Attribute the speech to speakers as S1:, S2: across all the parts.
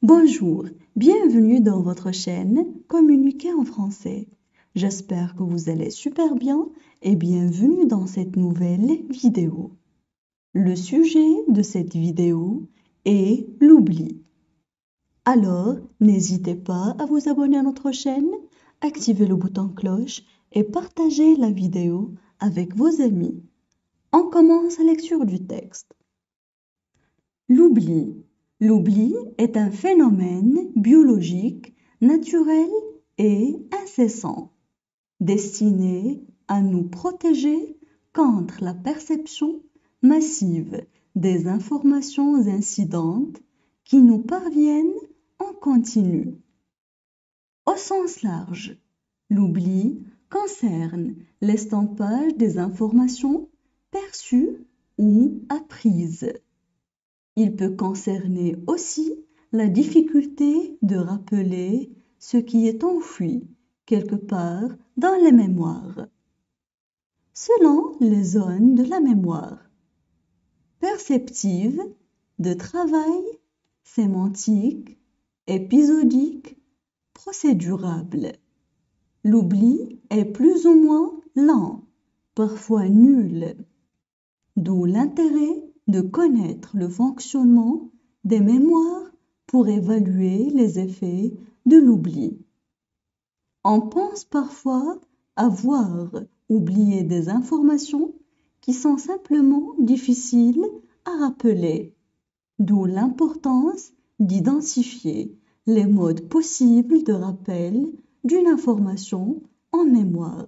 S1: Bonjour, bienvenue dans votre chaîne Communiquer en français. J'espère que vous allez super bien et bienvenue dans cette nouvelle vidéo. Le sujet de cette vidéo est l'oubli. Alors, n'hésitez pas à vous abonner à notre chaîne, activer le bouton cloche et partager la vidéo avec vos amis. On commence la lecture du texte. L'oubli. L'oubli est un phénomène biologique, naturel et incessant, destiné à nous protéger contre la perception massive des informations incidentes qui nous parviennent en continu. Au sens large, l'oubli concerne l'estompage des informations perçues ou apprises. Il peut concerner aussi la difficulté de rappeler ce qui est enfoui quelque part dans les mémoires. Selon les zones de la mémoire, perceptive, de travail, sémantique, épisodique, procédurable. L'oubli est plus ou moins lent, parfois nul, d'où l'intérêt de connaître le fonctionnement des mémoires pour évaluer les effets de l'oubli. On pense parfois avoir oublié des informations qui sont simplement difficiles à rappeler, d'où l'importance d'identifier les modes possibles de rappel d'une information en mémoire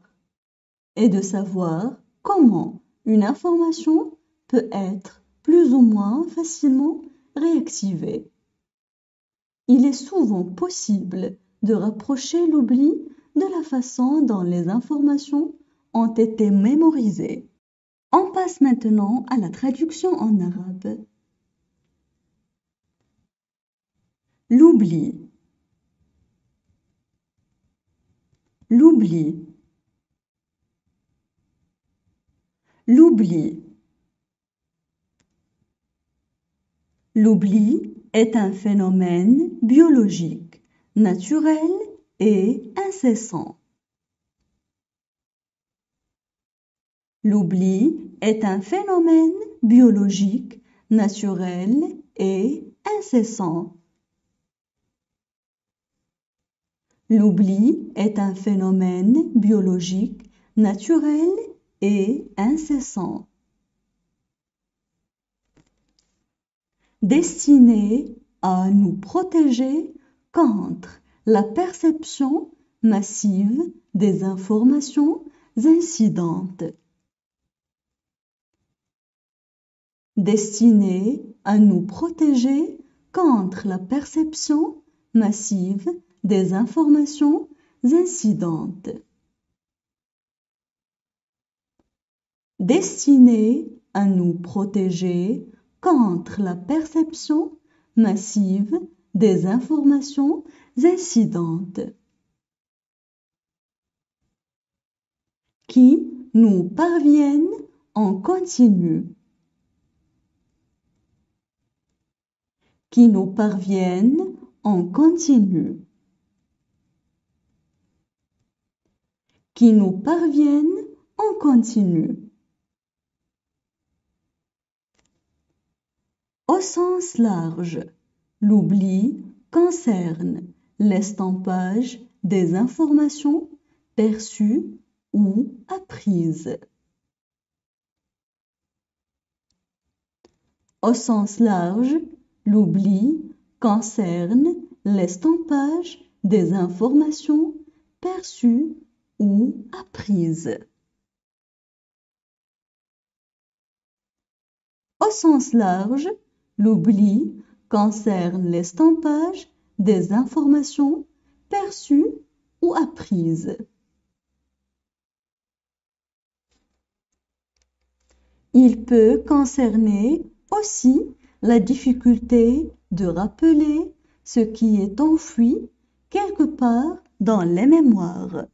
S1: et de savoir comment une information peut être plus ou moins facilement réactivée. Il est souvent possible de rapprocher l'oubli de la façon dont les informations ont été mémorisées. On passe maintenant à la traduction en arabe. L'oubli. L'oubli. L'oubli. L'oubli est un phénomène biologique, naturel et incessant. L'oubli est un phénomène biologique, naturel et incessant. L'oubli est un phénomène biologique, naturel et incessant. Destiné à nous protéger contre la perception massive des informations incidentes. Destiné à nous protéger contre la perception massive des informations incidentes. Destiné à nous protéger contre la perception massive des informations incidentes qui nous parviennent en continu. Qui nous parviennent en continu. Qui nous parviennent en continu. Au sens large, l'oubli concerne l'estompage des informations perçues ou apprises. Au sens large, l'oubli concerne l'estompage des informations perçues ou apprises. Au sens large, l'oubli concerne l'estompage des informations perçues ou apprises. Il peut concerner aussi la difficulté de rappeler ce qui est enfoui quelque part dans les mémoires.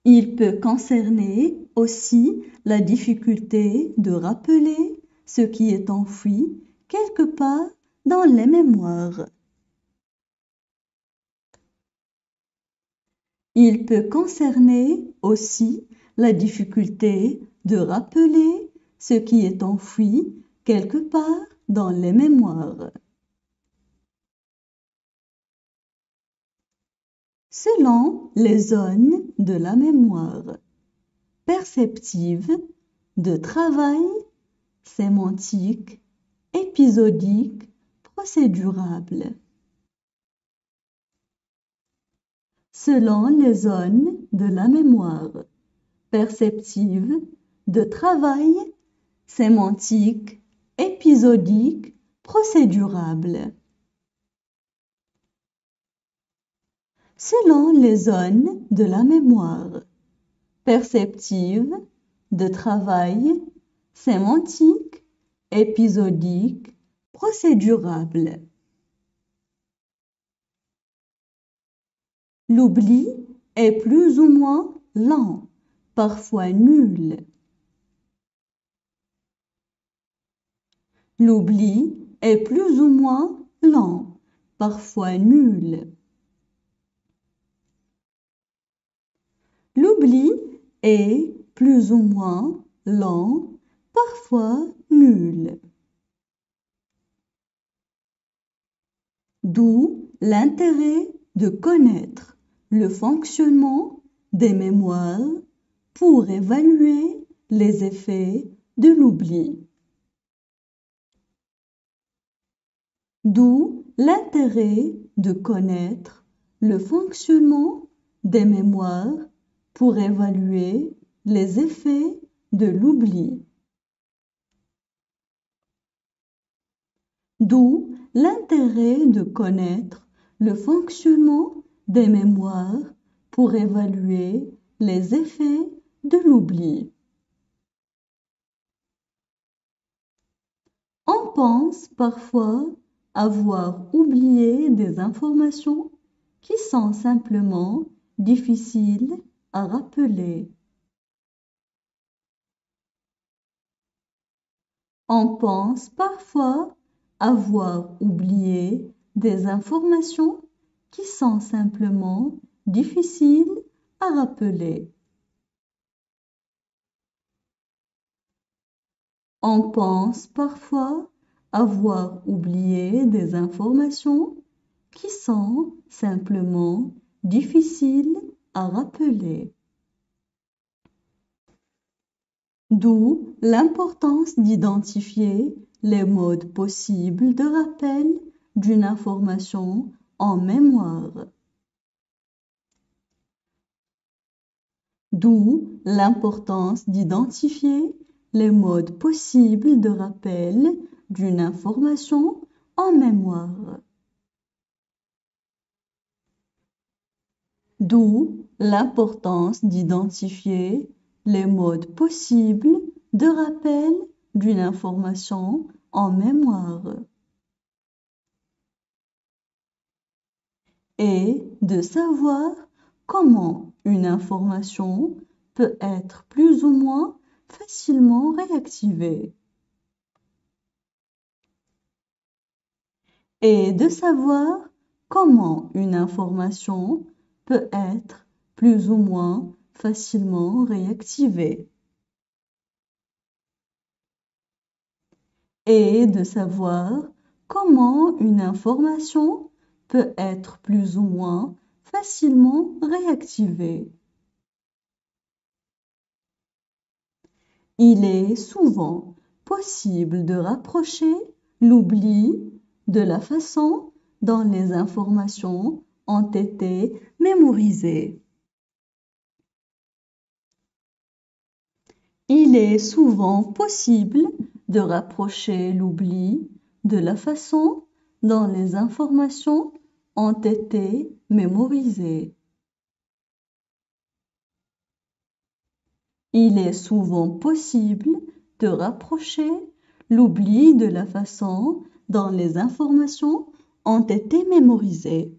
S1: Il peut concerner aussi la difficulté de rappeler ce qui est enfoui quelque part dans les mémoires. Il peut concerner aussi la difficulté de rappeler ce qui est enfoui quelque part dans les mémoires. Selon les zones de la mémoire, perceptive, de travail, sémantique, épisodique, procédurable. Selon les zones de la mémoire, perceptive, de travail, sémantique, épisodique, procédurable. Selon les zones de la mémoire, perceptive, de travail, sémantique, épisodique, procédurable. L'oubli est plus ou moins lent, parfois nul. L'oubli est plus ou moins lent, parfois nul. L'oubli est plus ou moins lent, parfois nul. D'où l'intérêt de connaître le fonctionnement des mémoires pour évaluer les effets de l'oubli. D'où l'intérêt de connaître le fonctionnement des mémoires pour évaluer les effets de l'oubli. D'où l'intérêt de connaître le fonctionnement des mémoires pour évaluer les effets de l'oubli. On pense parfois avoir oublié des informations qui sont simplement difficiles à rappeler. On pense parfois avoir oublié des informations qui sont simplement difficiles à rappeler. On pense parfois avoir oublié des informations qui sont simplement difficiles à rappeler. D'où l'importance d'identifier les modes possibles de rappel d'une information en mémoire. D'où l'importance d'identifier les modes possibles de rappel d'une information en mémoire. D'où l'importance d'identifier les modes possibles de rappel d'une information en mémoire. Et de savoir comment une information peut être plus ou moins facilement réactivée. Et de savoir comment une information peut être plus ou moins facilement réactivée. Et de savoir comment une information peut être plus ou moins facilement réactivée. Il est souvent possible de rapprocher l'oubli de la façon dont les informations ont été mémorisées. Il est souvent possible de rapprocher l'oubli de la façon dont les informations ont été mémorisées. Il est souvent possible de rapprocher l'oubli de la façon dont les informations ont été mémorisées.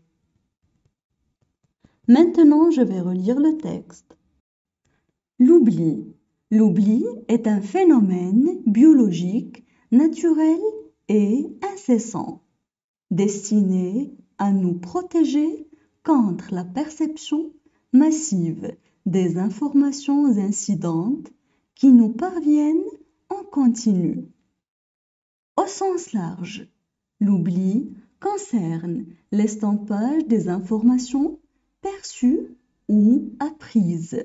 S1: Maintenant, je vais relire le texte. L'oubli. L'oubli est un phénomène biologique naturel et incessant, destiné à nous protéger contre la perception massive des informations incidentes qui nous parviennent en continu. Au sens large, l'oubli concerne l'estampage des informations perçues ou apprises.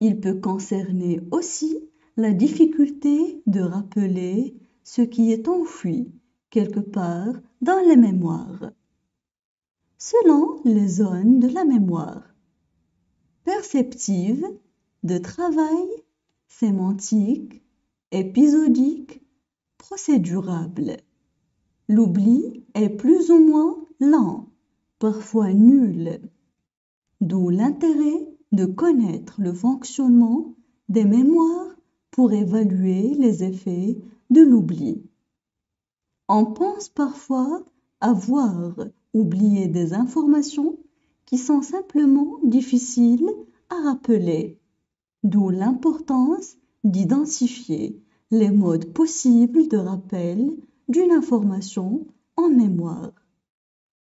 S1: Il peut concerner aussi la difficulté de rappeler ce qui est enfoui quelque part dans les mémoires. Selon les zones de la mémoire, perceptive, de travail, sémantique, épisodique, procédurable. L'oubli est plus ou moins lent, parfois nul, d'où l'intérêt de connaître le fonctionnement des mémoires pour évaluer les effets de l'oubli. On pense parfois avoir oublié des informations qui sont simplement difficiles à rappeler, d'où l'importance d'identifier les modes possibles de rappel d'une information en mémoire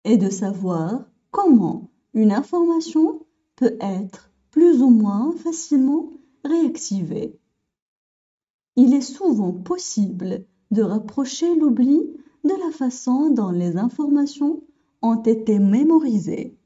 S1: et de savoir comment une information peut être plus ou moins facilement réactivée. Il est souvent possible de rapprocher l'oubli de la façon dont les informations ont été mémorisées.